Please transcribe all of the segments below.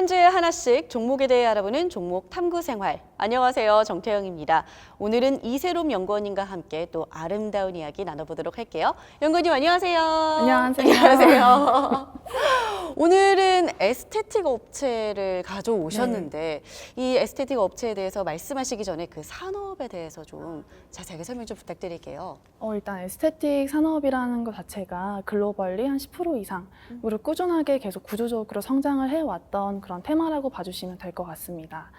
한 주에 하나씩 종목에 대해 알아보는 종목 탐구 생활. 안녕하세요. 정태영입니다. 오늘은 이세롬 연구원님과 함께 또 아름다운 이야기 나눠보도록 할게요. 연구원님 안녕하세요. 안녕하세요. 안녕하세요. 오늘은 에스테틱 업체를 가져오셨는데 이 에스테틱 업체에 대해서 말씀하시기 전에 그 산업에 대해서 좀 자세하게 설명 좀 부탁드릴게요. 일단 에스테틱 산업이라는 것 자체가 글로벌리 한 10% 이상으로 꾸준하게 계속 구조적으로 성장을 해왔던 그런 테마라고 봐주시면 될 것 같습니다.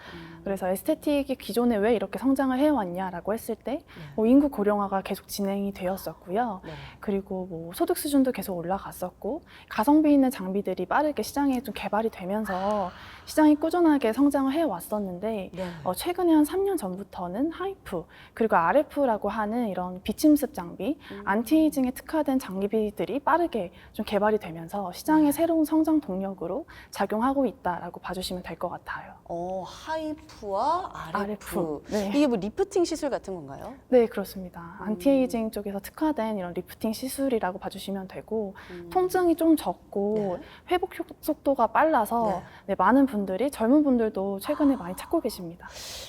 그래서 에스테틱이 기존에 왜 이렇게 성장을 해왔냐라고 했을 때 인구 고령화가 계속 진행이 되었었고요. 그리고 소득 수준도 계속 올라갔었고 가성비 있는 장비들이 빠르게 시장에 좀 개발이 되면서 시장이 꾸준하게 성장을 해왔었는데 최근에 한 3년 전부터는 하이프 그리고 RF라고 하는 이런 비침습 장비, 안티에이징에 특화된 장비들이 빠르게 좀 개발이 되면서 시장의 새로운 성장 동력으로 작용하고 있다라고 봐주시면 될 것 같아요. 하이프와 RF. 네. 이게 뭐 리프팅 시술 같은 건가요? 네, 그렇습니다. 안티에이징 쪽에서 특화된 이런 리프팅 시술이라고 봐주시면 되고 통증이 좀 적고 회복 속도가 빨라서 많은 분들이 젊은 분들도 최근에 많이 찾고 계십니다.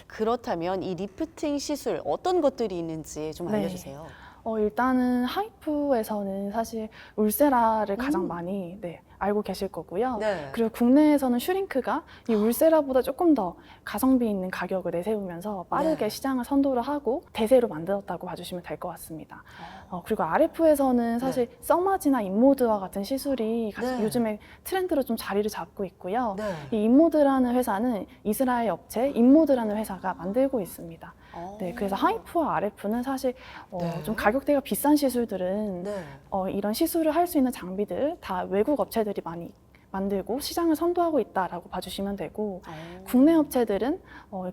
그렇다면 이 리프팅 시술 어떤 것들이 있는지 좀 알려주세요. 일단은 하이프에서는 사실 울세라를 가장 많이 알고 계실 거고요. 그리고 국내에서는 슈링크가 이 울세라보다 조금 더 가성비 있는 가격을 내세우면서 빠르게 시장을 선도를 하고 대세로 만들었다고 봐주시면 될 것 같습니다. 그리고 RF에서는 사실 써마지나 인모드와 같은 시술이 요즘에 트렌드로 좀 자리를 잡고 있고요. 이 인모드라는 회사는 이스라엘 업체 인모드라는 회사가 만들고 있습니다. 그래서 하이프와 RF는 사실 좀 가격대가 비싼 시술들은 이런 시술을 할 수 있는 장비들 다 외국 업체들이 많이 만들고 시장을 선도하고 있다라고 봐주시면 되고 국내 업체들은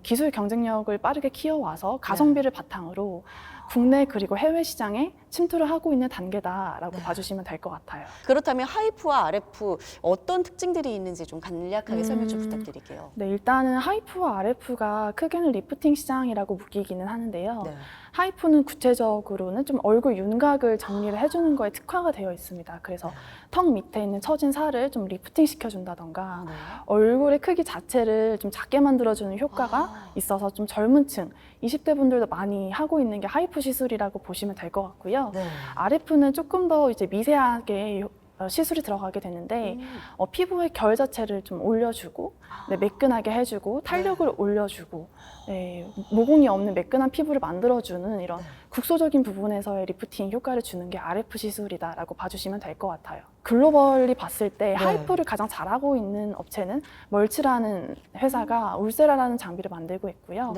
기술 경쟁력을 빠르게 키워와서 가성비를 바탕으로 국내 그리고 해외 시장에 침투를 하고 있는 단계다라고 봐주시면 될 것 같아요. 그렇다면 하이프와 RF 어떤 특징들이 있는지 좀 간략하게 설명 좀 부탁드릴게요. 일단은 하이프와 RF가 크게는 리프팅 시장이라고 묶이기는 하는데요. 하이프는 구체적으로는 좀 얼굴 윤곽을 정리를 해주는 거에 특화가 되어 있습니다. 그래서 턱 밑에 있는 처진 살을 좀 리프팅 시켜준다던가 얼굴의 크기 자체를 좀 작게 만들어주는 효과가 있어서 좀 젊은 층, 20대 분들도 많이 하고 있는 게 하이프 시술이라고 보시면 될 것 같고요. RF는 조금 더 이제 미세하게 시술이 들어가게 되는데 피부의 결 자체를 좀 올려주고 매끈하게 해주고 탄력을 올려주고 모공이 없는 매끈한 피부를 만들어주는 이런 국소적인 부분에서의 리프팅 효과를 주는 게 RF 시술이다라고 봐주시면 될 것 같아요. 글로벌리 봤을 때 하이프를 가장 잘하고 있는 업체는 멀치라는 회사가 울세라라는 장비를 만들고 있고요.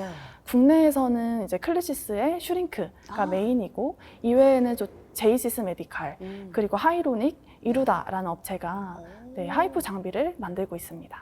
국내에서는 이제 클래시스의 슈링크가 메인이고 이외에는 제이시스 메디칼 그리고 하이로닉, 이루다라는 업체가 하이프 장비를 만들고 있습니다.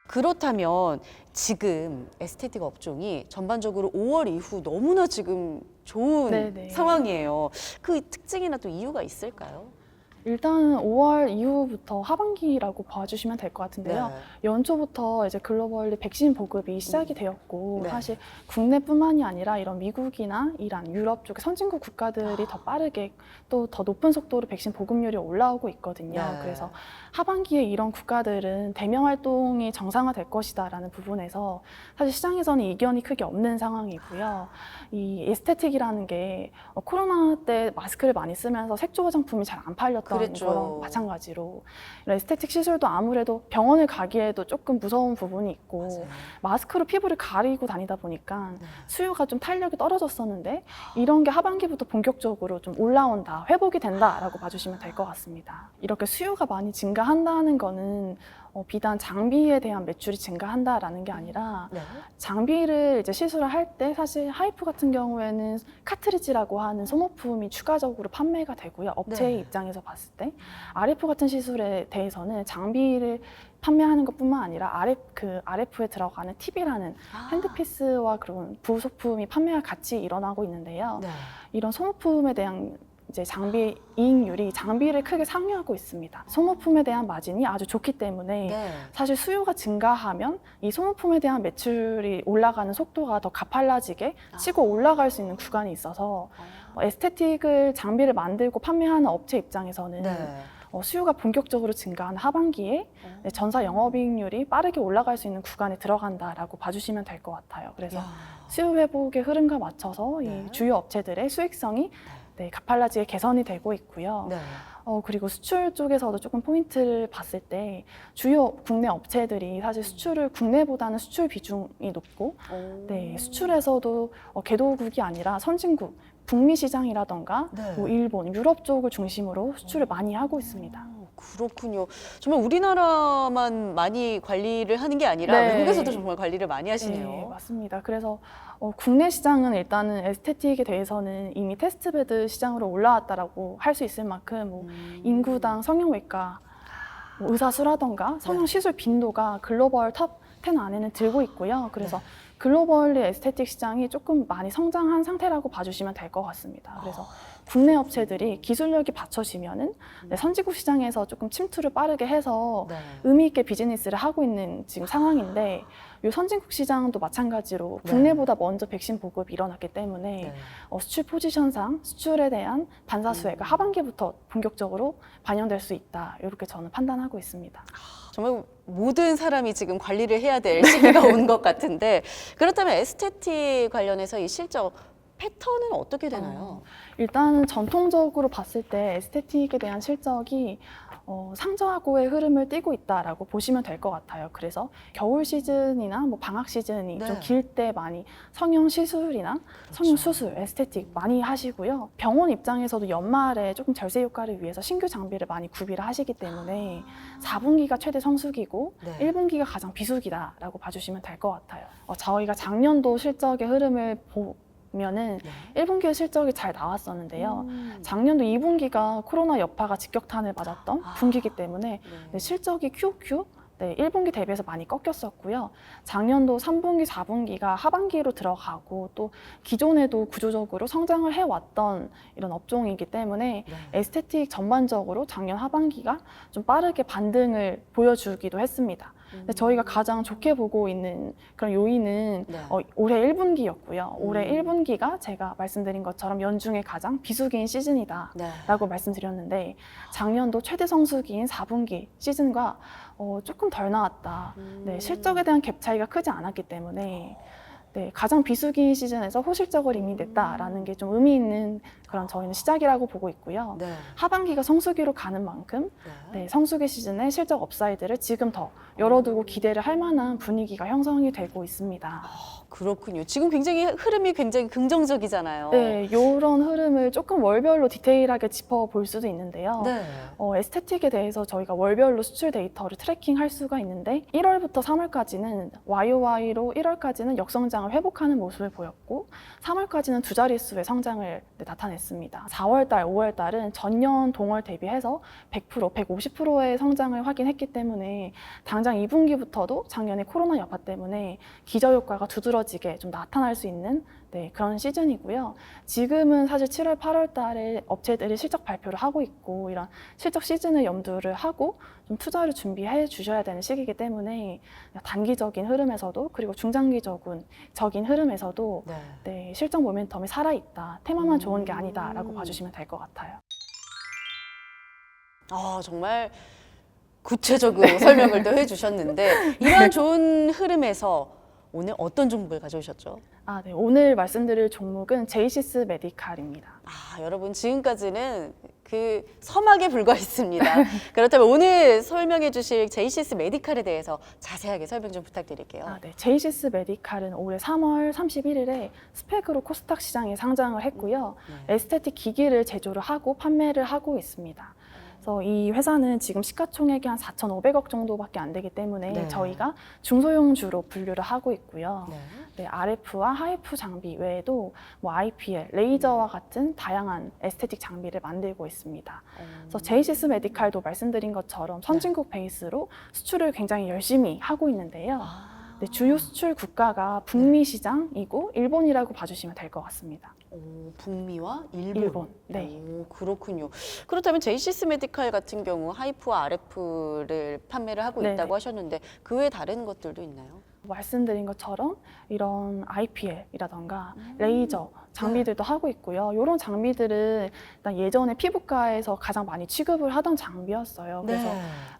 그렇다면 지금 에스테틱 업종이 전반적으로 5월 이후 너무나 지금 좋은 상황이에요. 그 특징이나 또 이유가 있을까요? 일단은 5월 이후부터 하반기라고 봐주시면 될 것 같은데요. 연초부터 이제 글로벌리 백신 보급이 시작이 되었고 사실 국내뿐만이 아니라 이런 미국이나 이란, 유럽 쪽의 선진국 국가들이 더 빠르게 또 더 높은 속도로 백신 보급률이 올라오고 있거든요. 그래서 하반기에 이런 국가들은 대면 활동이 정상화될 것이다라는 부분에서 사실 시장에서는 이견이 크게 없는 상황이고요. 이 에스테틱이라는 게 코로나 때 마스크를 많이 쓰면서 색조 화장품이 잘 안 팔렸던 거랑 마찬가지로 이런 에스테틱 시술도 아무래도 병원을 가기에도 조금 무서운 부분이 있고 마스크로 피부를 가리고 다니다 보니까 수요가 좀 탄력이 떨어졌었는데 이런 게 하반기부터 본격적으로 좀 올라온다, 회복이 된다라고 봐주시면 될 것 같습니다. 이렇게 수요가 많이 증가한다는 거는 비단 장비에 대한 매출이 증가한다라는 게 아니라 장비를 이제 시술을 할 때 사실 하이프 같은 경우에는 카트리지라고 하는 소모품이 추가적으로 판매가 되고요. 업체의 입장에서 봤을 때 RF 같은 시술에 대해서는 장비를 판매하는 것뿐만 아니라 RF에 들어가는 팁이라는 핸드피스와 그런 부속품이 판매가 같이 일어나고 있는데요. 이런 소모품에 대한 이제 장비 이익률이 장비를 크게 상회하고 있습니다. 소모품에 대한 마진이 아주 좋기 때문에 사실 수요가 증가하면 이 소모품에 대한 매출이 올라가는 속도가 더 가팔라지게 치고 올라갈 수 있는 구간이 있어서 에스테틱을 장비를 만들고 판매하는 업체 입장에서는 수요가 본격적으로 증가한 하반기에 네, 전사 영업이익률이 빠르게 올라갈 수 있는 구간에 들어간다라고 봐주시면 될 것 같아요. 그래서 야. 수요 회복의 흐름과 맞춰서 네. 이 주요 업체들의 수익성이 네, 가팔라지게 개선이 되고 있고요. 네. 그리고 수출 쪽에서도 조금 포인트를 봤을 때 주요 국내 업체들이 사실 수출을 국내보다는 수출 비중이 높고 네, 수출에서도 개도국이 아니라 선진국, 북미 시장이라던가 네. 뭐 일본, 유럽 쪽을 중심으로 수출을 많이 하고 있습니다. 그렇군요. 정말 우리나라만 많이 관리를 하는 게 아니라 네. 외국에서도 정말 관리를 많이 네, 하시네요. 맞습니다. 그래서 국내 시장은 일단은 에스테틱에 대해서는 이미 테스트베드 시장으로 올라왔다라고 할 수 있을 만큼 뭐 인구당 성형외과, 뭐 의사수라던가 성형시술 빈도가 글로벌 탑 10 안에는 들고 있고요. 그래서 글로벌리 에스테틱 시장이 조금 많이 성장한 상태라고 봐주시면 될 것 같습니다. 그래서 국내 업체들이 기술력이 받쳐지면은 네, 선진국 시장에서 조금 침투를 빠르게 해서 네. 의미 있게 비즈니스를 하고 있는 지금 상황인데 이 선진국 시장도 마찬가지로 네. 국내보다 먼저 백신 보급이 일어났기 때문에 네. 수출 포지션상 수출에 대한 반사수혜가 하반기부터 본격적으로 반영될 수 있다. 이렇게 저는 판단하고 있습니다. 정말 모든 사람이 지금 관리를 해야 될 시기가 온 것 같은데 그렇다면 에스테틱 관련해서 이 실적 패턴은 어떻게 되나요? 일단은 전통적으로 봤을 때 에스테틱에 대한 실적이 상저하고의 흐름을 띠고 있다라고 보시면 될 것 같아요. 그래서 겨울 시즌이나 뭐 방학 시즌이 네. 좀 길 때 많이 성형 시술이나 성형 수술, 에스테틱 많이 하시고요. 병원 입장에서도 연말에 조금 절세 효과를 위해서 신규 장비를 많이 구비를 하시기 때문에 4분기가 최대 성수기고 네. 1분기가 가장 비수기다라고 봐주시면 될 것 같아요. 저희가 작년도 실적의 흐름을 보면은 1분기 실적이 잘 나왔었는데요. 작년도 2분기가 코로나 여파가 직격탄을 맞았던 분기이기 때문에 네, 실적이 QOQ 1분기 대비해서 많이 꺾였었고요. 작년도 3분기, 4분기가 하반기로 들어가고 또 기존에도 구조적으로 성장을 해왔던 이런 업종이기 때문에 에스테틱 전반적으로 작년 하반기가 좀 빠르게 반등을 보여주기도 했습니다. 근데 저희가 가장 좋게 보고 있는 그런 요인은 올해 1분기였고요. 올해 1분기가 제가 말씀드린 것처럼 연중에 가장 비수기인 시즌이다라고 말씀드렸는데 작년도 최대 성수기인 4분기 시즌과 조금 덜 나왔다. 네, 실적에 대한 갭 차이가 크지 않았기 때문에 네, 가장 비수기 시즌에서 호실적을 이미 냈다라는 게 좀 의미 있는 그런 저희는 시작이라고 보고 있고요. 네. 하반기가 성수기로 가는 만큼 네, 성수기 시즌의 실적 업사이드를 지금 더 열어두고 기대를 할 만한 분위기가 형성이 되고 있습니다. 그렇군요. 지금 흐름이 굉장히 긍정적이잖아요. 네, 이런 흐름을 조금 월별로 디테일하게 짚어볼 수도 있는데요. 네. 에스테틱에 대해서 저희가 월별로 수출 데이터를 트래킹할 수가 있는데 1월부터 3월까지는 YOY로 1월까지는 역성장을 회복하는 모습을 보였고 3월까지는 두 자릿수의 성장을 나타냈습니다. 4월달, 5월달은 전년 동월 대비해서 100%, 150%의 성장을 확인했기 때문에 당장 2분기부터도 작년에 코로나 여파 때문에 기저효과가 두드러지게 좀 나타날 수 있는 그런 시즌이고요. 지금은 사실 7월, 8월 달에 업체들이 실적 발표를 하고 있고 이런 실적 시즌을 염두를 하고 좀 투자를 준비해 주셔야 되는 시기이기 때문에 단기적인 흐름에서도 그리고 중장기적인 흐름에서도 네, 실적 모멘텀이 살아있다. 테마만 좋은 게 아니다라고 봐주시면 될 것 같아요. 정말 구체적으로 설명을 또 해주셨는데 이런 좋은 흐름에서 오늘 어떤 종목을 가져오셨죠? 네, 오늘 말씀드릴 종목은 제이시스 메디칼입니다. 여러분 지금까지는 그 서막에 불과했습니다. 그렇다면 오늘 설명해 주실 제이시스 메디칼에 대해서 자세하게 설명 좀 부탁드릴게요. 네, 제이시스 메디칼은 올해 3월 31일에 스펙으로 코스닥 시장에 상장을 했고요. 에스테틱 기기를 제조를 하고 판매를 하고 있습니다. 그래서 이 회사는 지금 시가총액이 한 4,500억 정도밖에 안 되기 때문에 저희가 중소형주로 분류를 하고 있고요. RF와 하이프 장비 외에도 뭐 IPL, 레이저와 같은 다양한 에스테틱 장비를 만들고 있습니다. 그래서 제이시스 메디칼도 말씀드린 것처럼 선진국 베이스로 수출을 굉장히 열심히 하고 있는데요. 주요 수출 국가가 북미 시장이고 일본이라고 봐주시면 될 것 같습니다. 북미와 일본. 네. 그렇군요. 그렇다면 제이시스 메디칼 같은 경우 하이프와 RF를 판매를 하고 있다고 하셨는데 그 외에 다른 것들도 있나요? 말씀드린 것처럼 이런 IPL이라던가 레이저 장비들도 하고 있고요. 이런 장비들은 일단 예전에 피부과에서 가장 많이 취급을 하던 장비였어요. 그래서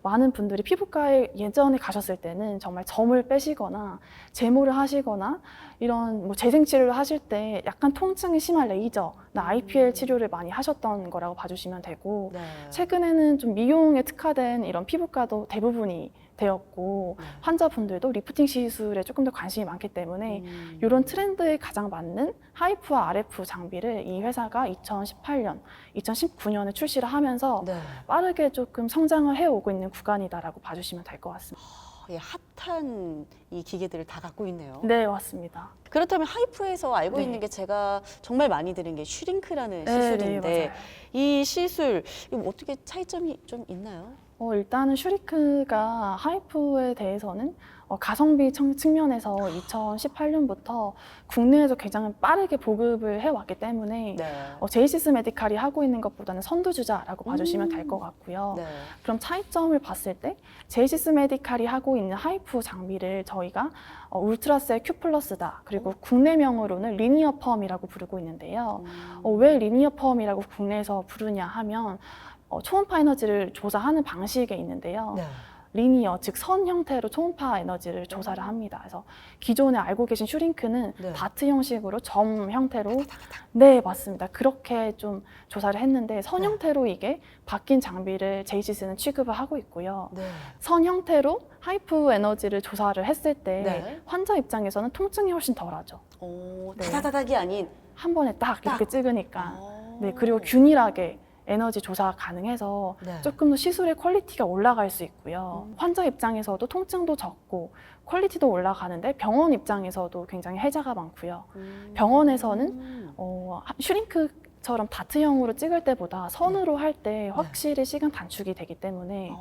많은 분들이 피부과에 예전에 가셨을 때는 정말 점을 빼시거나 제모를 하시거나 이런 뭐 재생 치료를 하실 때 약간 통증이 심한 레이저나 IPL 치료를 많이 하셨던 거라고 봐주시면 되고, 최근에는 좀 미용에 특화된 이런 피부과도 대부분이 되었고 환자분들도 리프팅 시술에 조금 더 관심이 많기 때문에 이런 트렌드에 가장 맞는 하이프와 RF 장비를 이 회사가 2018년, 2019년에 출시를 하면서 빠르게 조금 성장을 해오고 있는 구간이다라고 봐주시면 될 것 같습니다. 핫한 이 기계들을 다 갖고 있네요. 네, 맞습니다. 그렇다면 하이프에서 알고 네. 있는 게 제가 정말 많이 들은 게 슈링크라는 네, 시술인데 네, 맞아요. 이 시술 이거 어떻게 차이점이 좀 있나요? 일단은 슈링크가 하이프에 대해서는 가성비 측면에서 2018년부터 국내에서 굉장히 빠르게 보급을 해왔기 때문에 제이시스 메디칼이 하고 있는 것보다는 선두주자라고 봐주시면 될 것 같고요. 그럼 차이점을 봤을 때 제이시스 메디칼이 하고 있는 하이프 장비를 저희가 울트라셀 Q 플러스다. 그리고 국내명으로는 리니어 펌이라고 부르고 있는데요. 왜 리니어 펌이라고 국내에서 부르냐 하면 초음파 에너지를 조사하는 방식에 있는데요. 리니어, 즉 선 형태로 초음파 에너지를 조사를 합니다. 그래서 기존에 알고 계신 슈링크는 다트 형식으로 점 형태로 네, 맞습니다. 그렇게 좀 조사를 했는데 선 형태로 이게 바뀐 장비를 제이시스는 취급을 하고 있고요. 선 형태로 하이프 에너지를 조사를 했을 때 환자 입장에서는 통증이 훨씬 덜하죠. 다다다닥이 아닌 한 번에 딱 이렇게 찍으니까. 네, 그리고 균일하게 에너지 조사가 가능해서 조금 더 시술의 퀄리티가 올라갈 수 있고요. 환자 입장에서도 통증도 적고 퀄리티도 올라가는데 병원 입장에서도 굉장히 혜자가 많고요. 병원에서는 슈링크처럼 다트형으로 찍을 때보다 선으로 할 때 확실히 시간 단축이 되기 때문에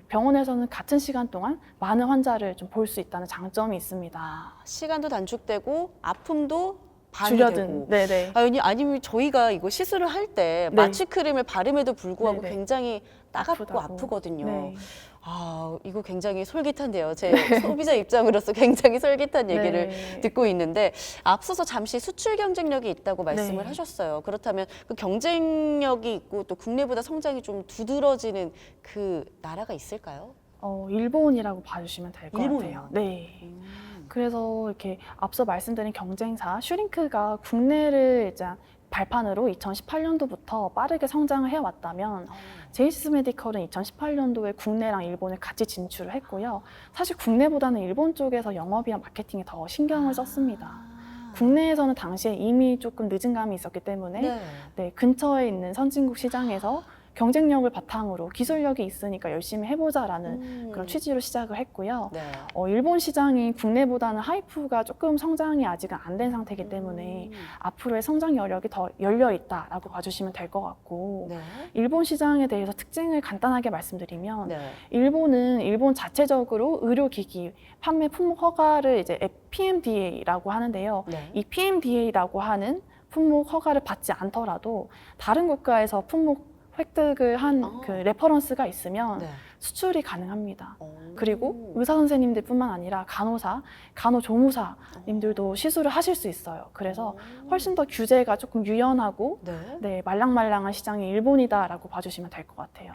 병원에서는 같은 시간 동안 많은 환자를 좀 볼 수 있다는 장점이 있습니다. 시간도 단축되고 아픔도 줄여든. 네네. 아니면 저희가 이거 시술을 할 때 마취 크림을 바름에도 불구하고 굉장히 따갑고 아프거든요. 이거 굉장히 솔깃한데요. 제 소비자 입장으로서 굉장히 솔깃한 얘기를 듣고 있는데 앞서서 잠시 수출 경쟁력이 있다고 말씀을 하셨어요. 그렇다면 그 경쟁력이 있고 또 국내보다 성장이 좀 두드러지는 그 나라가 있을까요? 일본이라고 봐주시면 될 것 일본이요? 같아요. 네. 그래서 이렇게 앞서 말씀드린 경쟁사 슈링크가 국내를 이제 발판으로 2018년도부터 빠르게 성장을 해왔다면 제이시스 메디컬은 2018년도에 국내랑 일본을 같이 진출을 했고요. 사실 국내보다는 일본 쪽에서 영업이나 마케팅에 더 신경을 썼습니다. 국내에서는 당시에 이미 조금 늦은 감이 있었기 때문에 근처에 있는 선진국 시장에서 경쟁력을 바탕으로 기술력이 있으니까 열심히 해보자라는 그런 취지로 시작을 했고요. 일본 시장이 국내보다는 하이프가 조금 성장이 아직은 안 된 상태이기 때문에 앞으로의 성장 여력이 더 열려 있다라고 봐주시면 될 것 같고 일본 시장에 대해서 특징을 간단하게 말씀드리면 일본은 일본 자체적으로 의료기기 판매 품목 허가를 이제 PMDA라고 하는데요. 이 PMDA라고 하는 품목 허가를 받지 않더라도 다른 국가에서 품목 획득을 한 그 레퍼런스가 있으면 수출이 가능합니다. 그리고 의사 선생님들 뿐만 아니라 간호사, 간호조무사님들도 시술을 하실 수 있어요. 그래서 훨씬 더 규제가 조금 유연하고 말랑말랑한 시장이 일본이다라고 봐주시면 될 것 같아요.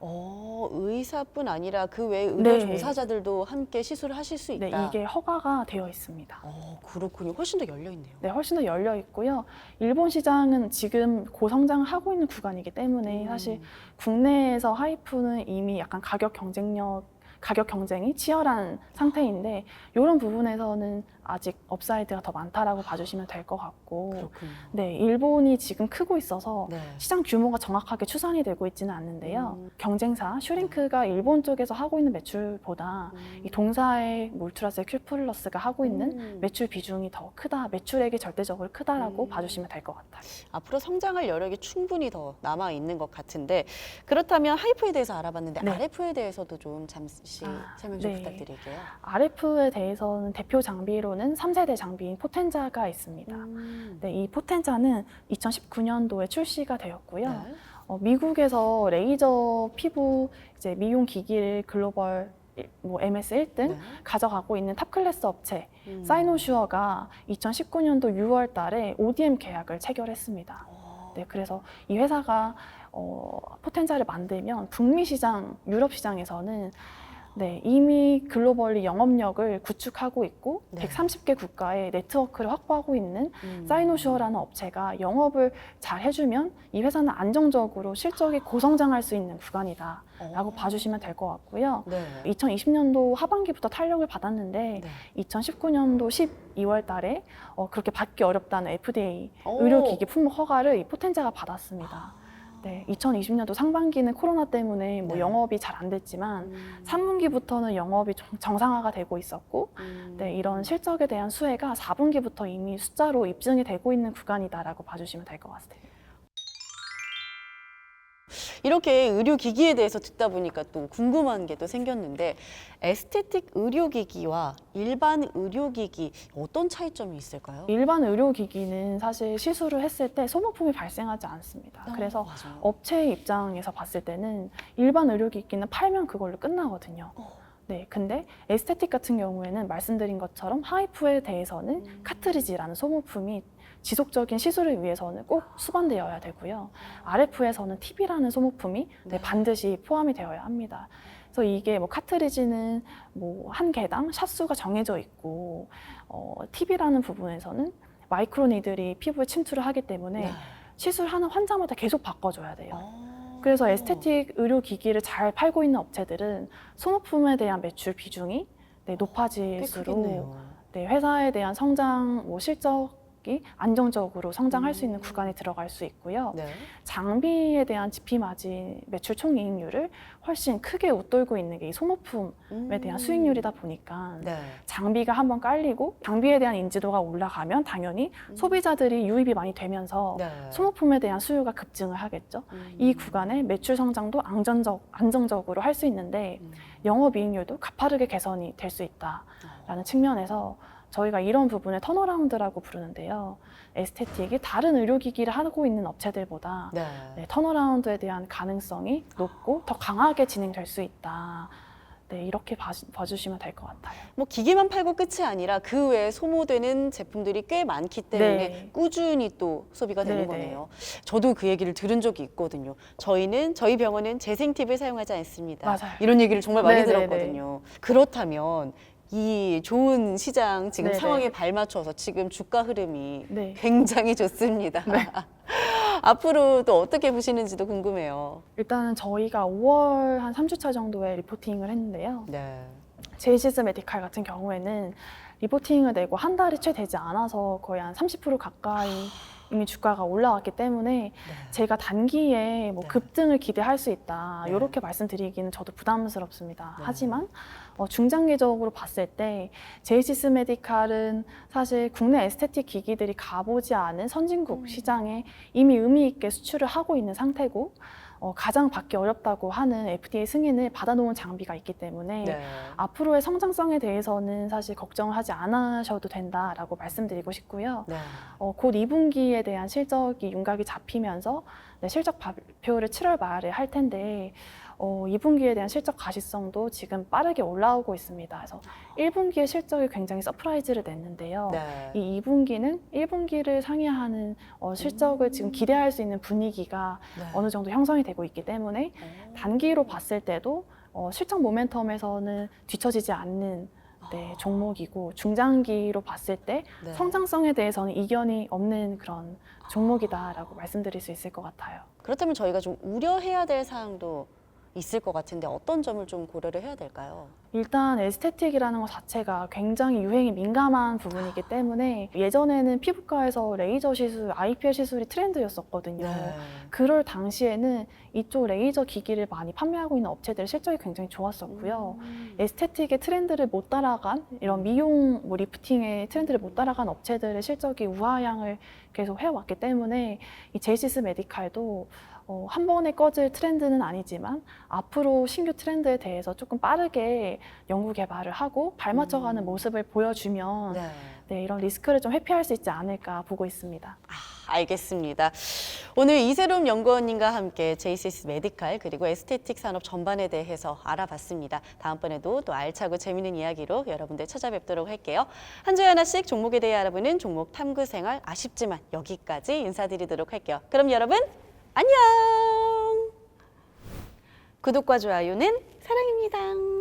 의사뿐 아니라 그 외 의료 종사자들도 함께 시술을 하실 수 있다. 이게 허가가 되어 있습니다. 그렇군요. 훨씬 더 열려 있네요. 네, 훨씬 더 열려 있고요. 일본 시장은 지금 고성장을 하고 있는 구간이기 때문에 사실 국내에서 하이프는 이미 약간 가격 경쟁이 치열한 상태인데 이런 부분에서는 아직 업사이드가 더 많다라고 봐주시면 될 것 같고 일본이 지금 크고 있어서 시장 규모가 정확하게 추산이 되고 있지는 않는데요. 경쟁사 슈링크가 일본 쪽에서 하고 있는 매출보다 이 동사의 울트라셀 Q 플러스가 하고 있는 매출 비중이 더 크다, 매출액이 절대적으로 크다라고 봐주시면 될 것 같아요. 앞으로 성장할 여력이 충분히 더 남아 있는 것 같은데 그렇다면 하이프에 대해서 알아봤는데 RF에 대해서도 좀 잠시 설명 좀 부탁드릴게요. RF에 대해서는 대표 장비로는 3세대 장비인 포텐자가 있습니다. 이 포텐자는 2019년도에 출시가 되었고요. 미국에서 레이저 피부 이제 미용 기기를 글로벌 뭐 MS 1등 네. 가져가고 있는 탑 클래스 업체 사이노슈어가 2019년도 6월 달에 ODM 계약을 체결했습니다. 네, 그래서 이 회사가 포텐자를 만들면 북미 시장, 유럽 시장에서는 네, 이미 글로벌리 영업력을 구축하고 있고 네. 130개 국가의 네트워크를 확보하고 있는 사이노슈어라는 업체가 영업을 잘 해주면 이 회사는 안정적으로 실적이 고성장할 수 있는 구간이다라고 봐주시면 될 것 같고요. 네. 2020년도 하반기부터 탄력을 받았는데 네. 2019년도 12월 달에 그렇게 받기 어렵다는 FDA 오. 의료기기 품목 허가를 이 포텐자가 받았습니다. 네, 2020년도 상반기는 코로나 때문에 뭐 네. 영업이 잘 안 됐지만 3분기부터는 영업이 정상화가 되고 있었고 네, 이런 실적에 대한 수혜가 4분기부터 이미 숫자로 입증이 되고 있는 구간이다라고 봐주시면 될 것 같아요. 이렇게 의료기기에 대해서 듣다 보니까 또 궁금한 게 또 생겼는데 에스테틱 의료기기와 일반 의료기기 어떤 차이점이 있을까요? 일반 의료기기는 사실 시술을 했을 때 소모품이 발생하지 않습니다. 그래서 맞아요. 업체의 입장에서 봤을 때는 일반 의료기기는 팔면 그걸로 끝나거든요. 네, 근데 에스테틱 같은 경우에는 말씀드린 것처럼 하이프에 대해서는 카트리지라는 소모품이 지속적인 시술을 위해서는 꼭 수반되어야 되고요. RF에서는 TB라는 소모품이 네, 반드시 포함이 되어야 합니다. 그래서 이게 뭐 카트리지는 뭐 한 개당 샷수가 정해져 있고 TB라는 부분에서는 마이크로니들이 피부에 침투를 하기 때문에 네. 시술하는 환자마다 계속 바꿔줘야 돼요. 아. 그래서 에스테틱 의료기기를 잘 팔고 있는 업체들은 소모품에 대한 매출 비중이 네, 꽤 높아질수록 크겠네요. 네, 회사에 대한 성장, 뭐 실적이 안정적으로 성장할 수 있는 구간에 들어갈 수 있고요. 네. 장비에 대한 GP 마진 매출 총이익률을 훨씬 크게 웃돌고 있는 게 이 소모품에 대한 수익률이다 보니까 네. 장비가 한번 깔리고 장비에 대한 인지도가 올라가면 당연히 소비자들이 유입이 많이 되면서 네. 소모품에 대한 수요가 급증을 하겠죠. 이 구간에 매출 성장도 안정적으로 할 수 있는데 영업이익률도 가파르게 개선이 될 수 있다라는 측면에서 저희가 이런 부분을 턴어라운드라고 부르는데요. 에스테틱이 다른 의료기기를 하고 있는 업체들보다 네. 네, 턴어라운드에 대한 가능성이 높고 더 강하게 진행될 수 있다. 네, 이렇게 봐주시면 될 것 같아요. 뭐 기계만 팔고 끝이 아니라 그 외에 소모되는 제품들이 꽤 많기 때문에 네. 꾸준히 또 소비가 되는 네, 거네요. 저도 그 얘기를 들은 적이 있거든요. 저희 병원은 재생팁을 사용하지 않습니다. 맞아요. 이런 얘기를 정말 많이 네, 네, 들었거든요. 그렇다면 이 좋은 시장 지금 네, 상황에 네. 발맞춰서 지금 주가 흐름이 네. 굉장히 좋습니다. 앞으로 또 어떻게 보시는지도 궁금해요. 일단은 저희가 5월 한 3주차 정도에 리포팅을 했는데요. 네. 제이시스 메디칼 같은 경우에는 리포팅을 내고 한 달이 채 되지 않아서 거의 한 30% 가까이 이미 주가가 올라왔기 때문에 제가 단기에 뭐 네. 급등을 기대할 수 있다 네. 이렇게 말씀드리기는 저도 부담스럽습니다. 네. 하지만 중장기적으로 봤을 때 제이시스 메디칼은 사실 국내 에스테틱 기기들이 가보지 않은 선진국 시장에 이미 의미 있게 수출을 하고 있는 상태고 가장 받기 어렵다고 하는 FDA 승인을 받아놓은 장비가 있기 때문에 네. 앞으로의 성장성에 대해서는 사실 걱정을 하지 않으셔도 된다라고 말씀드리고 싶고요. 네. 곧 2분기에 대한 실적이 윤곽이 잡히면서 네, 실적 발표를 7월 말에 할 텐데 2분기에 대한 실적 가시성도 지금 빠르게 올라오고 있습니다. 그래서 1분기의 실적이 굉장히 서프라이즈를 냈는데요. 네. 이 2분기는 1분기를 상회하는 실적을 지금 기대할 수 있는 분위기가 네. 어느 정도 형성이 되고 있기 때문에 단기로 봤을 때도 실적 모멘텀에서는 뒤처지지 않는 네, 종목이고 중장기로 봤을 때 네. 성장성에 대해서는 이견이 없는 그런 종목이다라고 말씀드릴 수 있을 것 같아요. 그렇다면 저희가 좀 우려해야 될 사항도 있을 것 같은데 어떤 점을 좀 고려를 해야 될까요? 일단 에스테틱이라는 것 자체가 굉장히 유행이 민감한 부분이기 때문에 예전에는 피부과에서 레이저 시술, IPL 시술이 트렌드였었거든요. 그럴 당시에는 이쪽 레이저 기기를 많이 판매하고 있는 업체들 실적이 굉장히 좋았었고요. 에스테틱의 트렌드를 못 따라간 이런 미용, 뭐 리프팅의 트렌드를 못 따라간 업체들의 실적이 우하향을 계속 해왔기 때문에 이 제이시스 메디칼도 한 번에 꺼질 트렌드는 아니지만 앞으로 신규 트렌드에 대해서 조금 빠르게 연구 개발을 하고 발맞춰가는 모습을 보여주면 네. 네, 이런 리스크를 좀 회피할 수 있지 않을까 보고 있습니다. 알겠습니다. 오늘 이세롬 연구원님과 함께 JCS 메디칼 그리고 에스테틱 산업 전반에 대해서 알아봤습니다. 다음번에도 또 알차고 재미있는 이야기로 여러분들 찾아뵙도록 할게요. 한 주에 하나씩 종목에 대해 알아보는 종목 탐구 생활, 아쉽지만 여기까지 인사드리도록 할게요. 그럼 여러분 안녕. 구독과 좋아요는 사랑입니다.